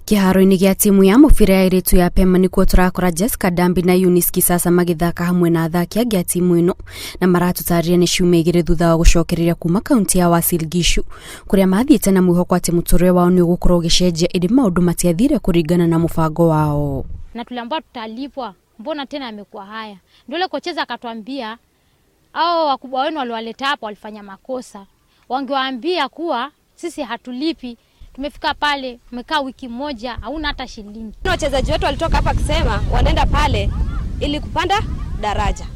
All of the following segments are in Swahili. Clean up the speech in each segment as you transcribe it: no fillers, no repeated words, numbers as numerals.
Kiharo-ini gia timu ya mubira ya airitu ya Pema nikuo turakora Jessica Dambi na Eunice Kisasa magithaka hamwe na athaki gia timu ino na maratutaria ni ciumia igiri thutha wa gucokereria kuma kaunti ya Uasin Gishu kuria mathiite na mwihoko ati muturire wao ni ugukorwo ugicenjia indi maundu matiathire kuringana na mubango wao. Na tuliambiwa tutalipwa, mbona tena amekuwa haya? Ndio ile kocheza akatwambia hao wakubwa wenu waliwaleta hapa walifanya makosa. Wangewaambia kuwa sisi hatulipi. Tumefika pale, tumekaa wiki moja, hauna hata shilingi. Wachezaji wetu walitoka hapa kusema wanaenda pale ili kupanda daraja.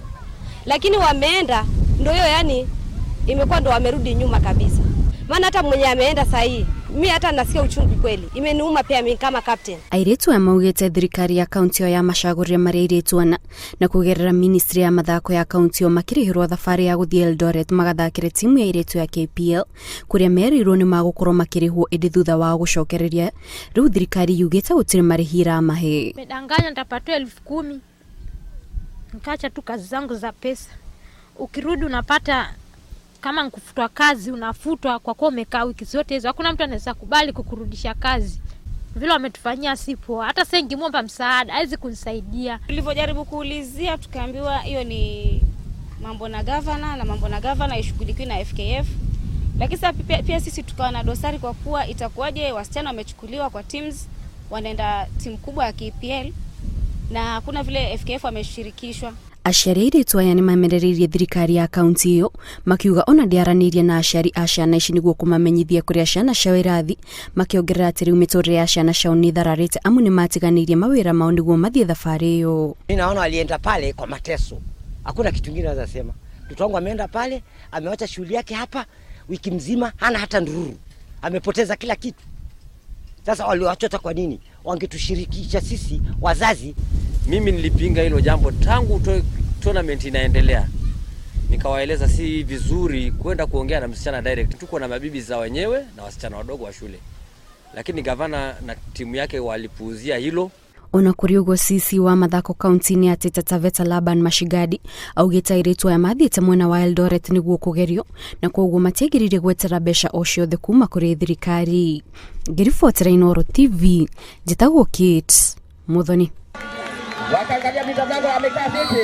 Lakini wameenda ndio hiyo, yani imekuwa ndio wamerudi nyuma kabisa. Maana hata mwenye ameenda sahi, mimi hata nasikia uchungu kweli. Imeniuma pia mimi kama captain. Airetu ya maugete thirikari ya kaunti ya Machaguri mari airetu na kugerera ministry ya mathako ya kaunti yo makirihirwo thabari ya guthie Eldoret magathakire timu ya airetu ya KPL kuria merirwo ni magukorwo makirihwo indi thutha wa gucokereria. Riu thirikari yugite gutire marihira mahe. Medanganya nitapatwa 10,000. Nikaacha tu kazi zangu za pesa. Ukirudi unapata kama nkufutwa kazi unafutwa kwa kuwa umekaa wiki zote hizo. Hakuna mtu anaweza kubali kukurudisha kazi. Vile wametufanyia sipo. Hata sasa ngimwomba msaada, haizi kunisaidia. Tulivyojaribu kuulizia tukaambiwa hiyo ni mambo na governor na mambo na governor ishughulikiwe na FKF. Lakini sasa pia sisi tukawa na dosari kwa kuwa itakuwaje wasichana wamechukuliwa kwa teams wanaenda timu kubwa ya KPL na hakuna vile FKF wameshirikishwa. Aciari airetu aya ni mamereririe thirikari ya kaunti iyo makiuga ona ndiaranirie na aciari a ciana ici niguo kumamenyithia kuria ciana ciao irathi, makiongerera ati riu miturire ya ciana ciao ni thararite amu ni matiganirie mawira mao niguo mathie thabari iyo. Mimi naona alienda pale kwa mateso, hakuna kitu kingine naweza sema. Mtoto wangu ameenda pale, amewacha shughuli yake hapa wiki mzima, hana hata ndururu, amepoteza kila kitu. Sasa waliwachota kwa nini? Wangetushirikisha sisi wazazi. Mimi nilipinga hilo jambo tangu tournament inaendelea. Nikawaeleza si vizuri kwenda kuongea na msichana direct. Tuko na mabibi za wenyewe na wasichana wadogo wa shule. Lakini gavana na timu yake walipuuzia hilo. Ona kuri ugo sisi wa mathako kaunti ni ati Taveta Laban Mashigadi augite airetu aya mathiite mwena wa Eldoret niguo kugerio na koguo matiagirire gwetera besha o ciothe kuma kuri thirikari. Ngiribotera Inooro TV, njitagwo Kate Muthoni. Wakaangalia mitazamo amekaa vipi?